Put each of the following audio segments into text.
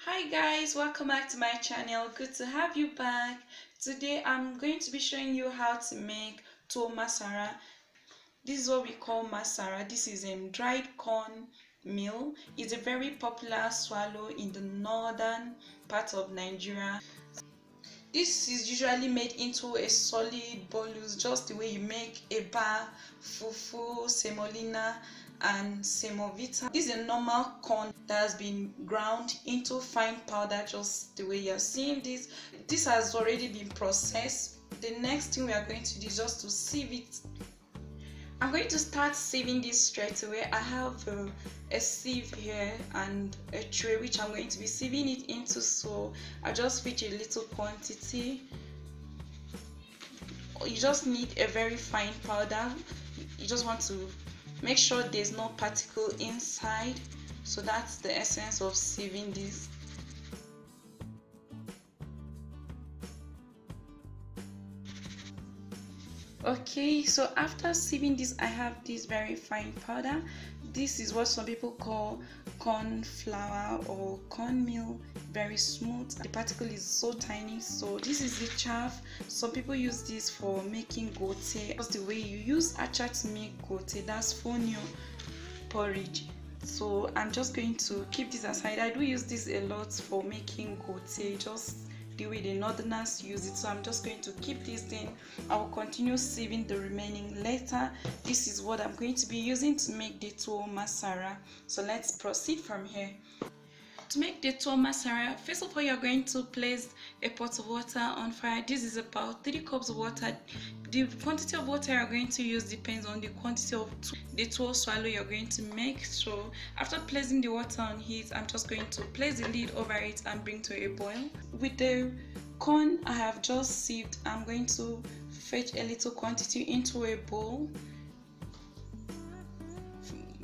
Hi guys, welcome back to my channel. Good to have you back. Today I'm going to be showing you how to make Tuwon Masara. This is what we call Masara. This is dried corn meal. It's a very popular swallow in the northern part of Nigeria. This is usually made into a solid bolus, just the way you make eba, fufu, semolina and semovita. This is a normal corn that has been ground into fine powder, just the way you're seeing this. This has already been processed. The next thing we are going to do is just to sieve it. I'm going to start sieving this straight away. I have a sieve here and a tray which I'm going to be sieving it into, so I just fit a little quantity. You just need a very fine powder. You just want to make sure there's no particle inside, so that's the essence of sieving this. Okay, so after sieving this, I have this very fine powder. This is what some people call corn flour or cornmeal. Very smooth. The particle is so tiny. So this is the chaff. Some people use this for making gote. That's the way you use acha to make gote. That's fonio porridge. So I'm just going to keep this aside. I do use this a lot for making gote, just the way the northerners use it. So I'm just going to keep this thing. I will continue sieving the remaining later. This is what I'm going to be using to make the Tuwon Masara. So let's proceed from here. To make the Tuwon Masara, first of all, you're going to place a pot of water on fire. This is about 3 cups of water. The quantity of water you're going to use depends on the quantity of the tuwo swallow you're going to make. So after placing the water on heat, I'm just going to place the lid over it and bring to a boil. With the corn I have just sieved, I'm going to fetch a little quantity into a bowl.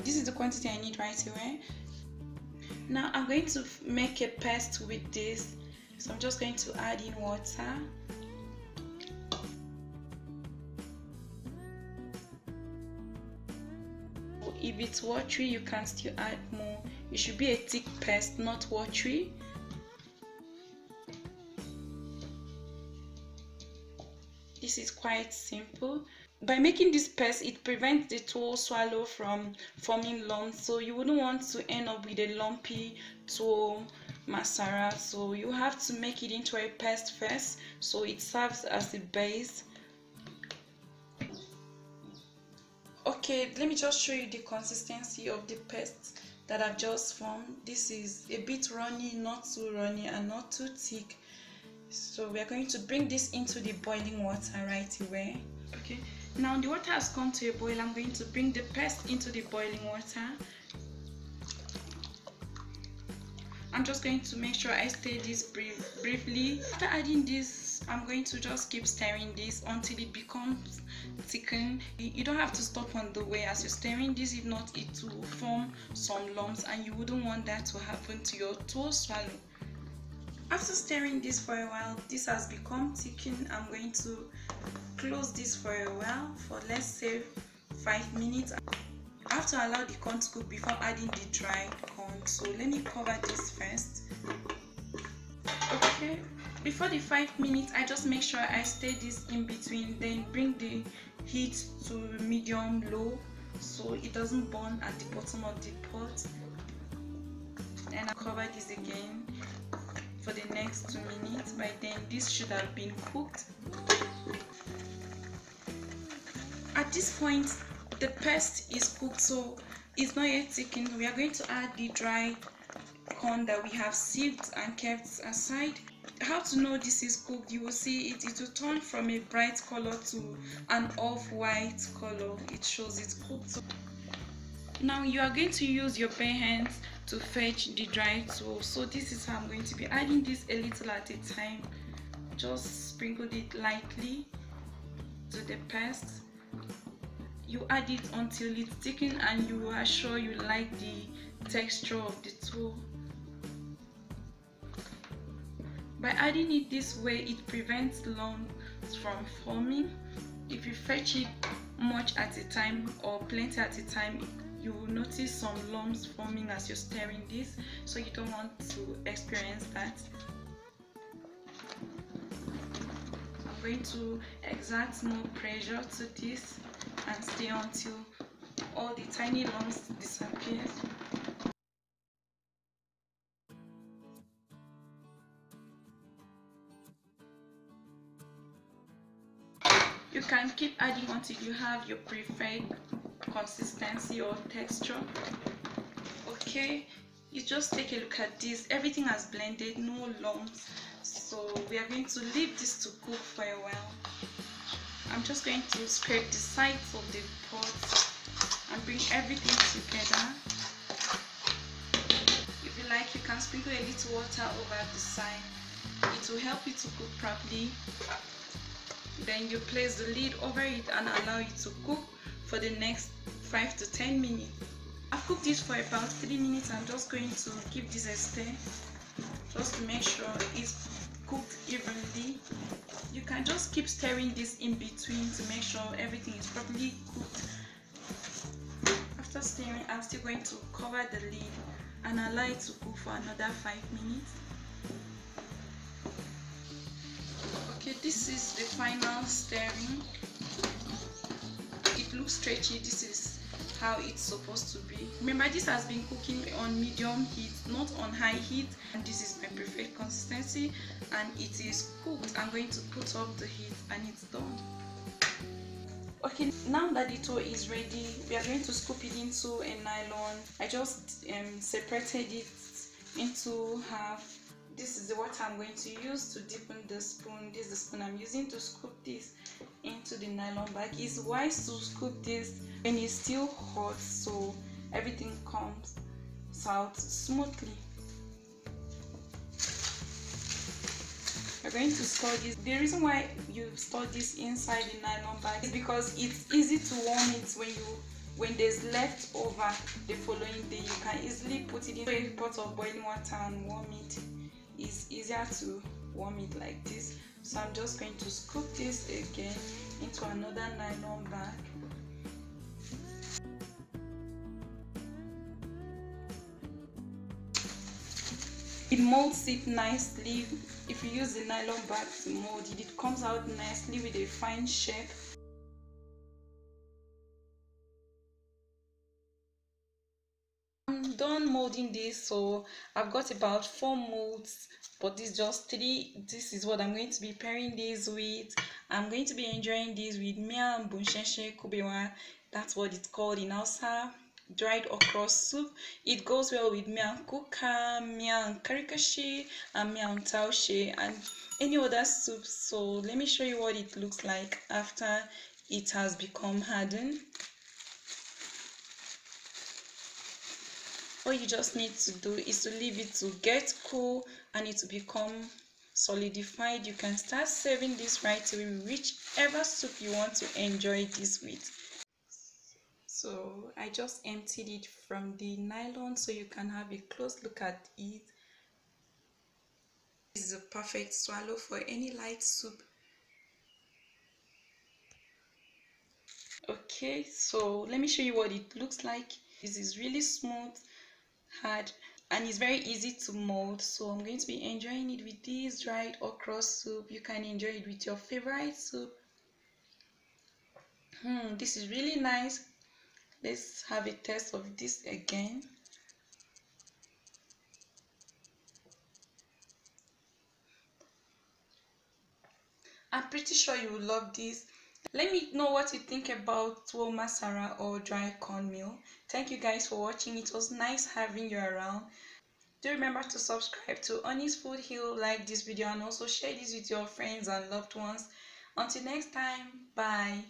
This is the quantity I need right away. Now I'm going to make a paste with this, so I'm just going to add in water. If it's watery, you can still add more. It should be a thick paste, not watery. This is quite simple. By making this paste, it prevents the tuwo swallow from forming lumps, so you wouldn't want to end up with a lumpy tuwo masara. So you have to make it into a paste first, so it serves as a base. Okay, let me just show you the consistency of the paste that I've just formed. This is a bit runny, not too runny and not too thick. So we are going to bring this into the boiling water right away. Okay, now the water has come to a boil. I'm going to bring the paste into the boiling water. I'm just going to make sure I stir this briefly. After adding this, I'm going to just keep stirring this until it becomes thickened. You don't have to stop on the way as you're stirring this, if not it will form some lumps and you wouldn't want that to happen to your tuwo swallow. After stirring this for a while, this has become thickened. I'm going to close this for a while, for let's say 5 minutes. I have to allow the corn to cook before adding the dried corn, so let me cover this first. Okay, before the 5 minutes, I just make sure I stir this in between, then bring the heat to medium low so it doesn't burn at the bottom of the pot. And I cover this again for the next 2 minutes. By then this should have been cooked. At this point the paste is cooked, so it's not yet thickened. We are going to add the dry corn that we have sieved and kept aside. How to know this is cooked? You will see it will turn from a bright color to an off-white color. It shows it's cooked. Now you are going to use your bare hands to fetch the dry tuwo. So this is how I'm going to be adding this a little at a time. Just sprinkle it lightly to the paste. You add it until it's thickened and you are sure you like the texture of the tuwo. By adding it this way, it prevents lumps from forming. If you fetch it much at a time or plenty at a time, you will notice some lumps forming as you're stirring this, so you don't want to experience that. I'm going to exert more pressure to this and stay until all the tiny lumps disappear. You can keep adding until you have your preferred consistency or texture. Okay, you just take a look at this. Everything has blended, no lumps. So we are going to leave this to cook for a while. I'm just going to scrape the sides of the pot and bring everything together. If you like, you can sprinkle a little water over the side. It will help you to cook properly. Then you place the lid over it and allow it to cook for the next 5 to 10 minutes. I've cooked this for about 3 minutes. I'm just going to give this a stir just to make sure it's cooked evenly. You can just keep stirring this in between to make sure everything is properly cooked. After stirring, I'm still going to cover the lid and allow it to cook for another 5 minutes. Okay, this is the final stirring. It looks stretchy. This is how it's supposed to be. Remember, this has been cooking on medium heat, not on high heat, and this is my preferred consistency and it is cooked. I'm going to put up the heat and it's done. Okay, now that the dough is ready, we are going to scoop it into a nylon. I just separated it into half. This is the water I'm going to use to deepen the spoon. This is the spoon I'm using to scoop this into the nylon bag. It's wise to scoop this when it's still hot so everything comes out smoothly. We're going to store this. The reason why you store this inside the nylon bag is because it's easy to warm it when there's left over the following day. You can easily put it in a pot of boiling water and warm it. It's easier to warm it like this. So I'm just going to scoop this again into another nylon bag. It molds it nicely. If you use the nylon bag to mold it, it comes out nicely with a fine shape. I'm done molding this, so I've got about 4 molds, but this is just 3. This is what I'm going to be pairing this with. I'm going to be enjoying this with mian bunshenshe kubewa. That's what it's called in Hausa. Dried okra soup. It goes well with mian kuka, mian karikashi, and mian taushe, and any other soup. So let me show you what it looks like after it has become hardened. All you just need to do is to leave it to get cool and it to become solidified. You can start serving this right away with whichever soup you want to enjoy this with. So I just emptied it from the nylon so you can have a close look at it. This is a perfect swallow for any light soup. Okay, so let me show you what it looks like. This is really smooth, hard, and it's very easy to mold. So I'm going to be enjoying it with this dried okra soup. You can enjoy it with your favorite soup. This is really nice. Let's have a taste of this again. I'm pretty sure you will love this. Let me know what you think about Tuwon Masara or dry cornmeal. Thank you guys for watching. It was nice having you around. Do remember to subscribe to Honey's Food Hill, like this video, and also share this with your friends and loved ones. Until next time, bye.